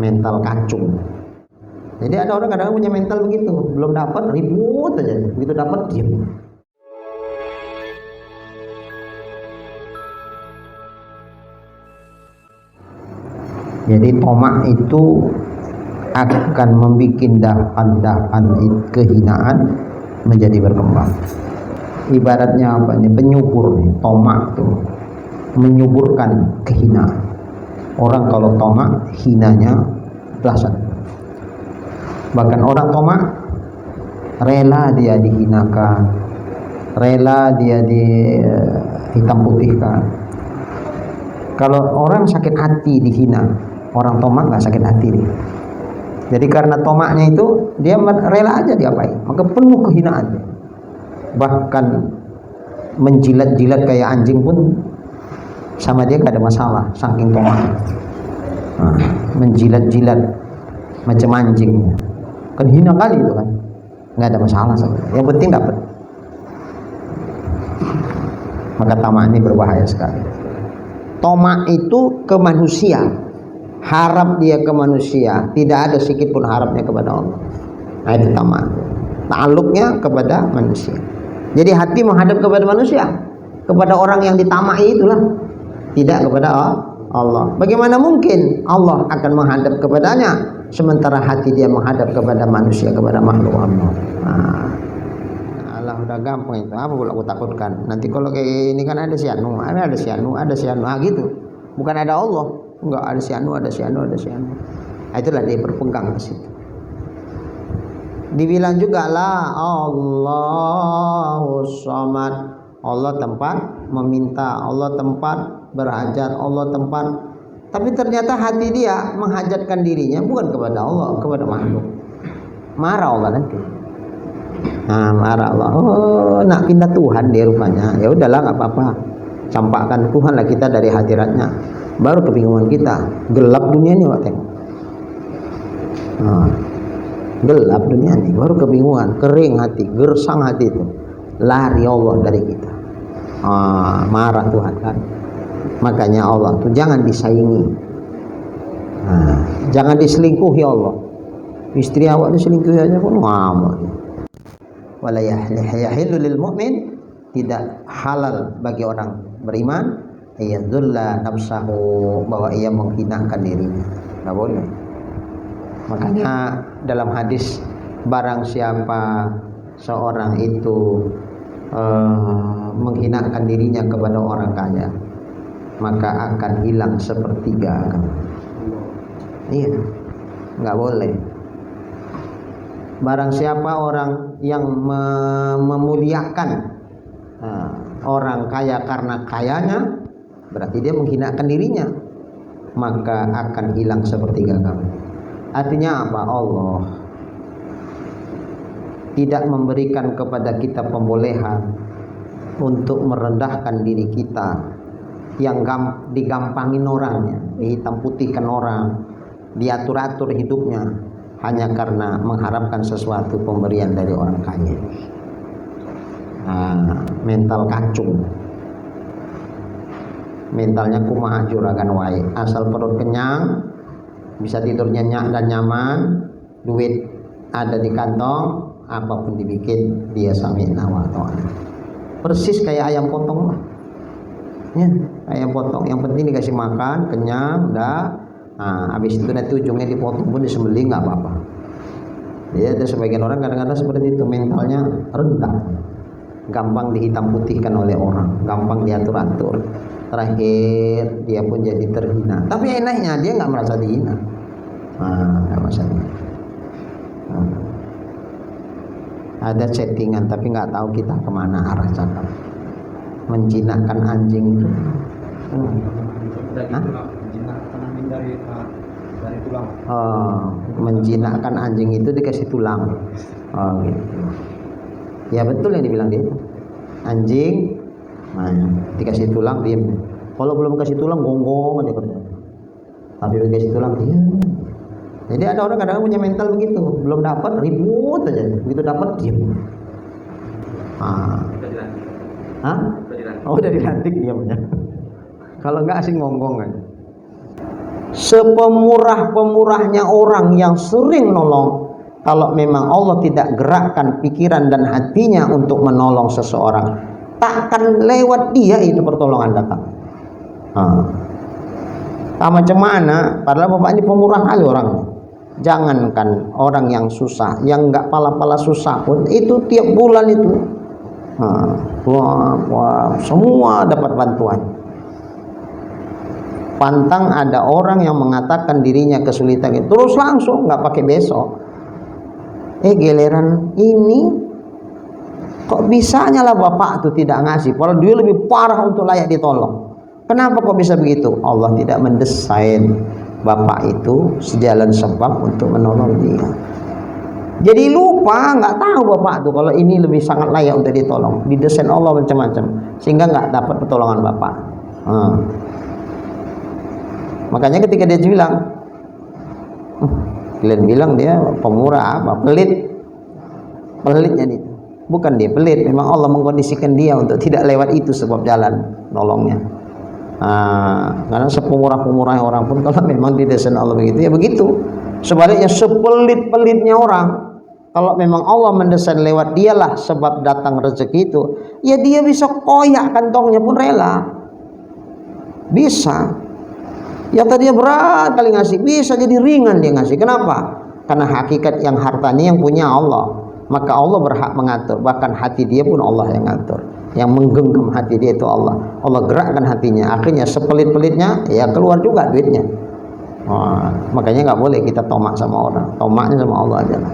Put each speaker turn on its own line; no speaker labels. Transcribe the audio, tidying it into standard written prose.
mental kacung. Jadi ada orang kadang-kadang punya mental begitu, belum dapat ribut aja, begitu dapat diam. Jadi tomak itu akan membuat dahan-dahan kehinaan menjadi berkembang. Ibaratnya apa ini? Penyubur nih, tomak tuh menyuburkan kehinaan. Orang kalau tomak hinanya belasan. Bahkan orang tomak rela dia dihinakan, rela dia dihitam putihkan. Kalau orang sakit hati dihina, orang tomak nggak sakit hati dia. Jadi karena tomaknya itu dia rela aja diapain, maka penuh kehinaan dia. Bahkan menjilat-jilat kayak anjing pun sama dia gak ada masalah, saking tomak. Menjilat-jilat macam anjing, kan hina kali itu kan, nggak ada masalah sebenarnya. Yang penting dapat. Maka tamak ini berbahaya sekali. Tomak itu ke manusia, harap dia ke manusia, tidak ada sedikit pun harapnya kepada Allah. Nah itu tamak, ta'alluqnya kepada manusia. Jadi hati menghadap kepada manusia, kepada orang yang ditamai itulah, tidak kepada Allah. Bagaimana mungkin Allah akan menghadap kepadanya sementara hati dia menghadap kepada manusia, kepada makhluk Allah. Allah udah gampang itu, apa pula aku takutkan? Nanti kalau kayak ini kan ada si anu, gitu. Bukan ada Allah, enggak, ada si anu. Nah, itulah dia berpegang ke situ. Dibilang juga lah Allahus Samad, Allah tempat meminta, Allah tempat berhajat, Allah tempat, tapi ternyata hati dia menghajatkan dirinya bukan kepada Allah, kepada makhluk. Marah Allah nanti. Nah, marah Allah. Oh, nak pindah Tuhan dia rupanya. Ya udahlah, nggak apa-apa. Campakkan Tuhan lah kita dari hadiratnya. Baru kebingungan kita. Gelap dunia ini, Pak tengok. Gelap dunia ini, baru kebingungan, kering hati, gersang hati itu. Lari Allah dari kita. Marah Tuhan kan. Makanya Allah tuh jangan disaingi. Jangan diselingkuhi Allah. Istri awak diselingkuhi aja pun ngamuk. Wala yahillu lil mu'min, tidak halal bagi orang beriman ayadzulla nafsahu, bahwa ia menghinakan dirinya. Enggak boleh. Makanya dalam hadis, barang siapa seorang itu menghinakan dirinya kepada orang kaya, maka akan hilang sepertiga agama. Iya, nggak boleh. Barang siapa orang yang memuliakan orang kaya karena kayanya, berarti dia menghinakan dirinya, maka akan hilang sepertiga agama. Artinya apa? Allah tidak memberikan kepada kita pembolehan untuk merendahkan diri kita yang digampangin orangnya, dihitam putihkan orang, diatur-atur hidupnya hanya karena mengharapkan sesuatu pemberian dari orang kaya. Mental kacung, mentalnya kumaha juragan wae, asal perut kenyang, bisa tidur nyenyak dan nyaman, duit ada di kantong, apapun dibikin dia sami'na wa ata'na. Persis kayak ayam potong lah. Ya, ayam potong, yang penting dikasih makan, kenyang, udah. Habis itu nanti ujungnya dipotong pun disembelih nggak apa-apa. Ya, ada sebagian orang kadang-kadang seperti itu, mentalnya rendah, gampang dihitam putihkan oleh orang, gampang diatur-atur. Terakhir dia pun jadi terhina. Tapi enaknya dia nggak merasa dihina. Nggak merasa dihina. Ada settingan tapi nggak tahu kita kemana arah cakap. Menjinakkan anjing itu. Dari tulang. Menjinakkan anjing itu dikasih tulang. Gitu. Ya betul yang dibilang dia. Anjing dikasih tulang diam. Kalau belum kasih tulang gonggong aja kerja. Tapi dikasih tulang diam. Jadi ada orang kadang punya mental begitu, belum dapat ribut aja, begitu dapat diam. Udah dilantik diamnya. Kalau enggak asing gonggong aja. sepemurah-pemurahnya orang yang sering nolong, kalau memang Allah tidak gerakkan pikiran dan hatinya untuk menolong seseorang, takkan lewat dia itu pertolongan datang. Macam mana? Padahal bapak ini pemurah kali orangnya. Jangankan orang yang susah, yang nggak pala-pala susah pun itu tiap bulan itu semua dapat bantuan. Pantang ada orang yang mengatakan dirinya kesulitan itu terus langsung, nggak pakai besok. Giliran ini kok bisanya lah bapak tuh tidak ngasih, padahal dia lebih parah untuk layak ditolong. Kenapa kok bisa begitu? Allah tidak mendesain bapak itu sejalan sebab untuk menolong dia. Jadi lupa, nggak tahu bapak tuh kalau ini lebih sangat layak untuk ditolong. Didesain Allah macam-macam sehingga nggak dapat pertolongan bapak. Makanya ketika dia bilang, kalian bilang dia pemurah apa? Pelitnya dia. Bukan dia pelit, memang Allah mengkondisikan dia untuk tidak lewat itu sebab jalan nolongnya. Karena sepemurah-pemurah orang pun kalau memang didesain Allah begitu ya begitu. Sebaliknya sepelit-pelitnya orang, kalau memang Allah mendesain lewat dialah sebab datang rezeki itu, ya dia bisa koyak kantongnya pun rela. Bisa. Yang tadinya berat kali ngasih, bisa jadi ringan dia ngasih. Kenapa? Karena hakikat yang hartanya yang punya Allah. Maka Allah berhak mengatur. Bahkan hati dia pun Allah yang ngatur. Yang menggenggam hati dia itu Allah. Allah gerakkan hatinya. Akhirnya sepelit-pelitnya ya keluar juga duitnya. Makanya nggak boleh kita tomak sama orang. Tomaknya sama Allah aja lah.